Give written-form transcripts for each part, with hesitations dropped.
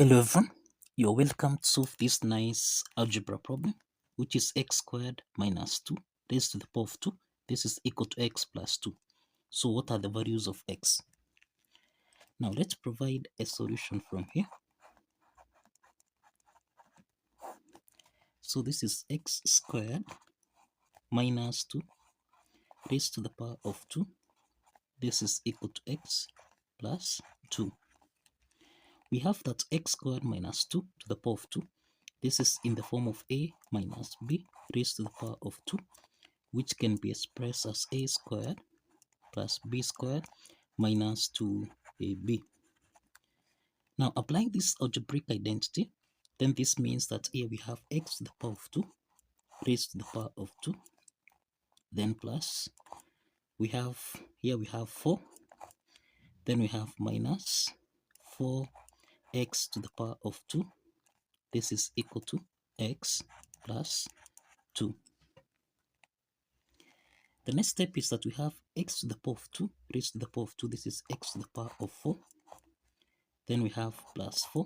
Hello everyone, you're welcome to solve this nice algebra problem, which is x squared minus 2 raised to the power of 2. This is equal to x plus 2. So what are the values of x? Now let's provide a solution from here. So this is x squared minus 2 raised to the power of 2. This is equal to x plus 2. We have that x squared minus 2 to the power of 2. This is in the form of a minus b raised to the power of 2, which can be expressed as a squared plus b squared minus 2ab. Now applying this algebraic identity, then this means that here we have x to the power of 2 raised to the power of 2, then plus we have 4, then we have minus 4x to the power of 2. This is equal to x plus 2. The next step is that we have x to the power of 2 raised to the power of 2. This is x to the power of 4. Then we have plus 4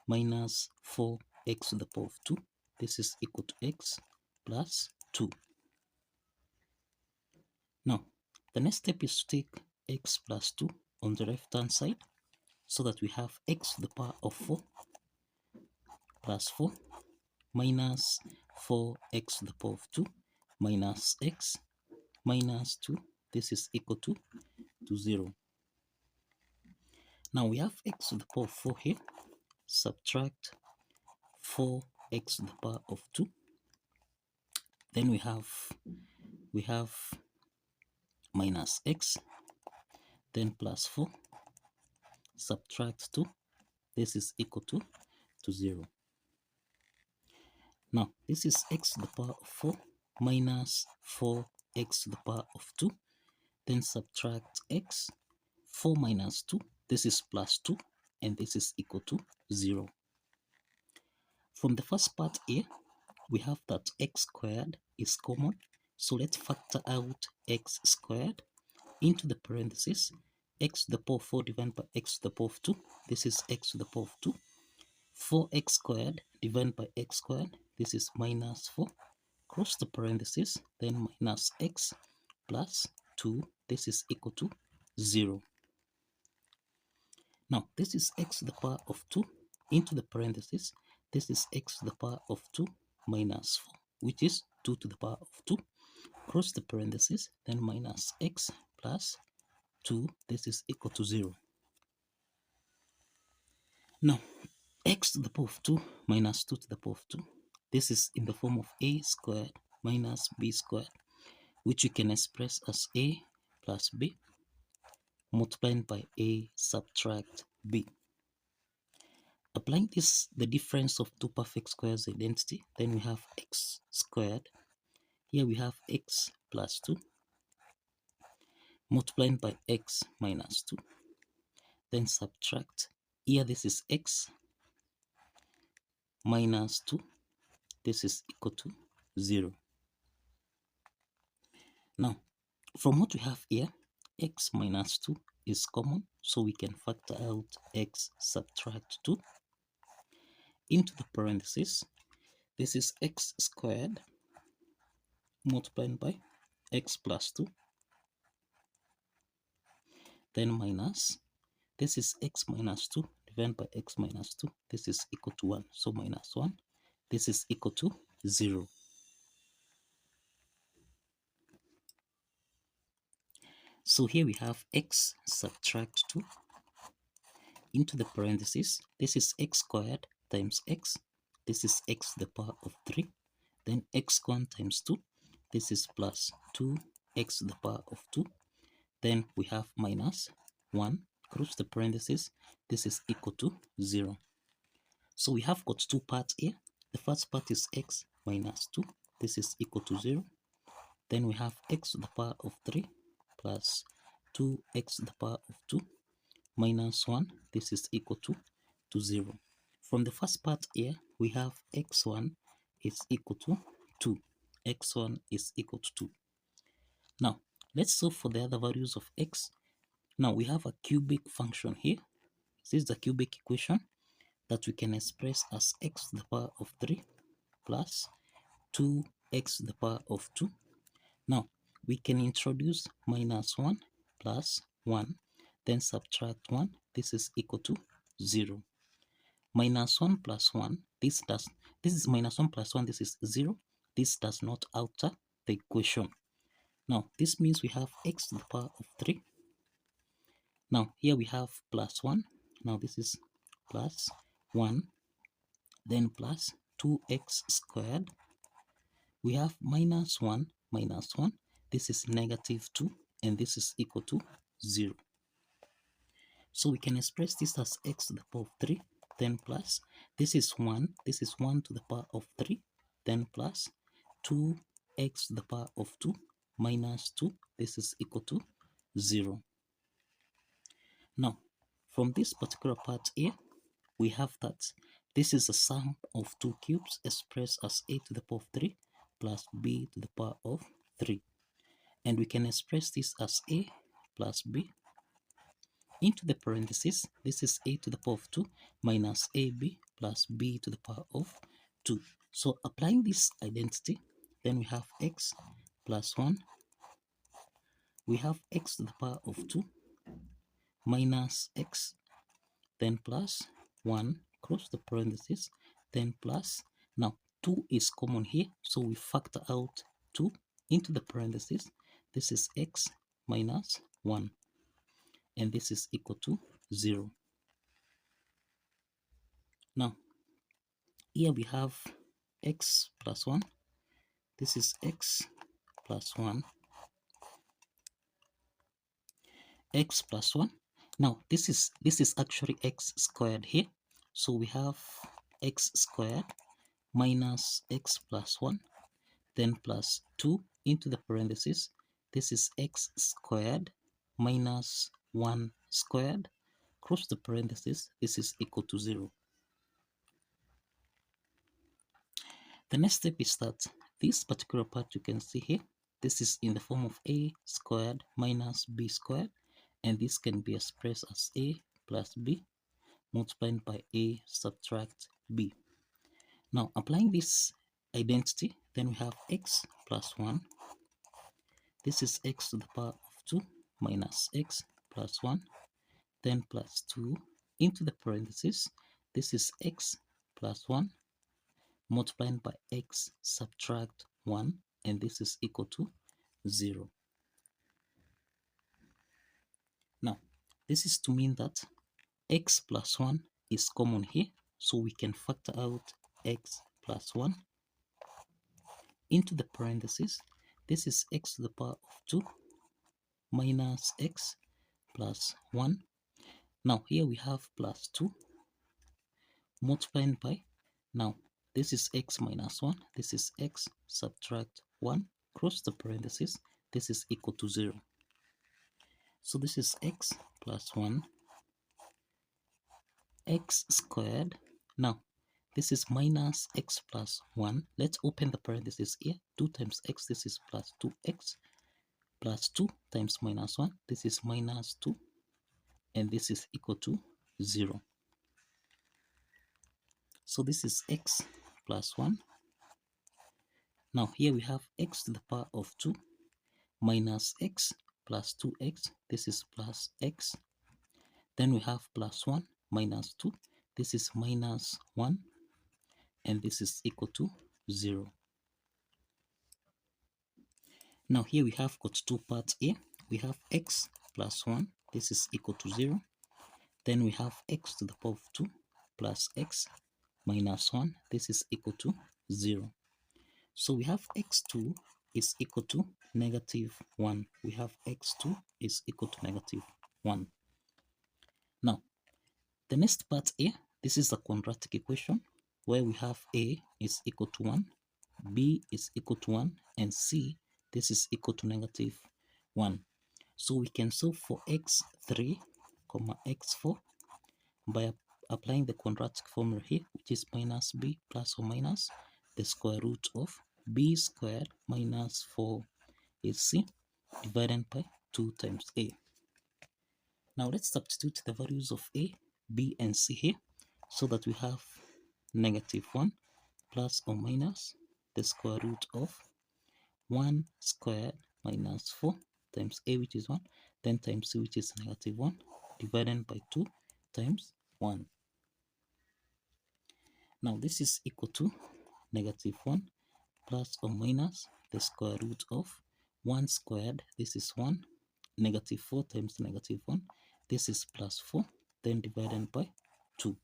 minus 4x to the power of 2. This is equal to x plus 2. Now, the next step is to take x plus 2 on the left hand side, so that we have x to the power of 4 plus 4 minus 4x to the power of 2 minus x minus 2. This is equal to 0. Now we have x to the power of 4 here. Subtract 4x to the power of 2. Then we have minus x, then plus 4, subtract 2. This is equal to 0. Now this is x to the power of 4 minus 4x to the power of 2. Then subtract x, 4 minus 2. This is plus 2, and this is equal to 0. From the first part here, we have that x squared is common. So let's factor out x squared into the parentheses. X to the power of 4 divided by x to the power of 2. This is x to the power of 2. 4x squared divided by x squared. This is minus 4. Cross the parentheses, then minus x plus 2. This is equal to 0. Now, this is x to the power of 2 into the parentheses. This is x to the power of 2 minus 4, which is 2 to the power of 2. Cross the parentheses, then minus x plus 2. This is equal to 0. Now, x to the power of 2 minus 2 to the power of 2. This is in the form of a squared minus b squared, which you can express as a plus b multiplied by a subtract b. Applying this, the difference of two perfect squares identity, then we have x squared. Here we have x plus 2 multiplied by x minus 2. Then subtract. Here this is x minus 2. This is equal to 0. Now, from what we have here, x minus 2 is common, so we can factor out x subtract 2 into the parentheses. This is x squared multiplied by x plus 2, then minus, this is x minus 2 divided by x minus 2. This is equal to 1, so minus 1. This is equal to 0. So here we have x subtract 2 into the parentheses. This is x squared times x. This is x to the power of 3. Then x squared times 2. This is plus 2x to the power of 2. Then we have minus 1. Cross the parentheses. This is equal to 0. So we have got two parts here. The first part is x minus 2. This is equal to 0. Then we have x to the power of 3 plus 2x to the power of 2 minus 1. This is equal to 0. From the first part here, we have x1 is equal to 2. x1 is equal to 2. Now, let's solve for the other values of x. Now, we have a cubic function here. This is the cubic equation that we can express as x to the power of 3 plus 2x to the power of 2. Now, we can introduce minus 1 plus 1, then subtract 1. This is equal to 0. Minus 1 plus 1, this is minus 1 plus 1, this is 0. This does not alter the equation. Now, this means we have x to the power of 3. Now, here we have plus 1. Now, this is plus 1, then plus 2x squared. We have minus 1 minus 1. This is negative 2, and this is equal to 0. So we can express this as x to the power of 3, then plus, this is 1 to the power of 3, then plus 2x to the power of 2 minus 2, this is equal to 0. Now, from this particular part here, we have that this is a sum of two cubes expressed as a to the power of 3 plus b to the power of 3. And we can express this as a plus b into the parentheses. This is a to the power of 2 minus ab plus b to the power of 2. So applying this identity, then we have x plus 1. We have x to the power of 2 minus x, then plus 1, close the parentheses, then plus. Now 2 is common here, so we factor out 2 into the parentheses. This is x minus 1, and this is equal to 0. Now here we have x plus 1. This is x plus 1, x plus 1. Now this is actually x squared here, so we have x squared minus x plus 1, then plus 2 into the parentheses. This is x squared minus 1 squared, close the parentheses. This is equal to 0. The next step is that this particular part you can see here, this is in the form of a squared minus b squared, and this can be expressed as a plus b multiplied by a subtract b. Now applying this identity, then we have x plus 1. This is x to the power of 2 minus x plus 1, then plus 2 into the parentheses. This is x plus 1 multiplied by x subtract 1, and this is equal to 0. Now, this is to mean that x plus 1 is common here, so we can factor out x plus 1 into the parentheses. This is x to the power of 2 minus x plus 1. Now, here we have plus 2 multiplied by, now, this is x minus 1. This is x subtract 1, close the parentheses. This is equal to 0. So this is x plus 1, x squared. Now, this is minus x plus 1. Let's open the parentheses here. 2 times x, this is plus 2x, plus 2 times minus 1. This is minus 2, and this is equal to 0. So this is x plus 1. Now here we have x to the power of 2 minus x plus 2x. This is plus x. Then we have plus 1 minus 2. This is minus 1, and this is equal to 0. Now here we have got two parts here. We have x plus 1. This is equal to 0. Then we have x to the power of 2 plus x minus 1. This is equal to 0. So we have x2 is equal to negative 1. We have x2 is equal to negative 1. Now, the next part here, this is a quadratic equation where we have a is equal to 1, b is equal to 1, and c, this is equal to negative 1. So we can solve for x3, x4 by applying the quadratic formula here, which is minus b plus or minus the square root of b squared minus 4ac divided by 2 times a. Now let's substitute the values of a B and C here, so that we have -1 plus or minus the square root of 1 squared minus 4 times A, which is 1, then times C, which is -1, divided by 2 times 1. Now this is equal to -1 plus or minus the square root of 1 squared, this is 1, -4 times -1, this is plus 4, then divided by 2.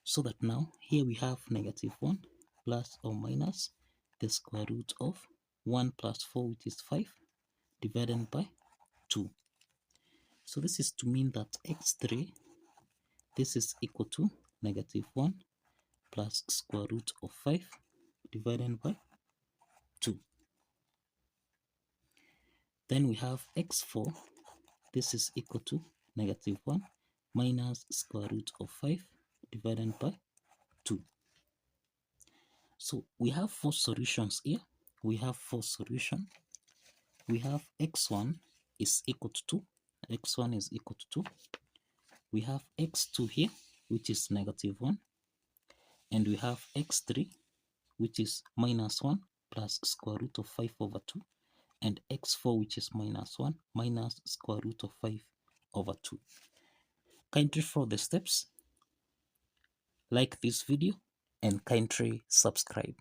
So that now here we have -1 plus or minus the square root of 1 plus 4, which is 5, divided by 2. So this is to mean that x3, this is equal to -1 plus square root of 5 divided by 2. Then we have x4, this is equal to -1 minus square root of 5 divided by 2. So we have 4 solutions here. We have 4 solutions. We have x1 is equal to 2. x1 is equal to 2. We have x2 here, which is -1. And we have x3, which is -1 plus square root of 5 over 2. And x4, which is -1 minus square root of 5 over 2. Kindly follow the steps, like this video, and kindly subscribe.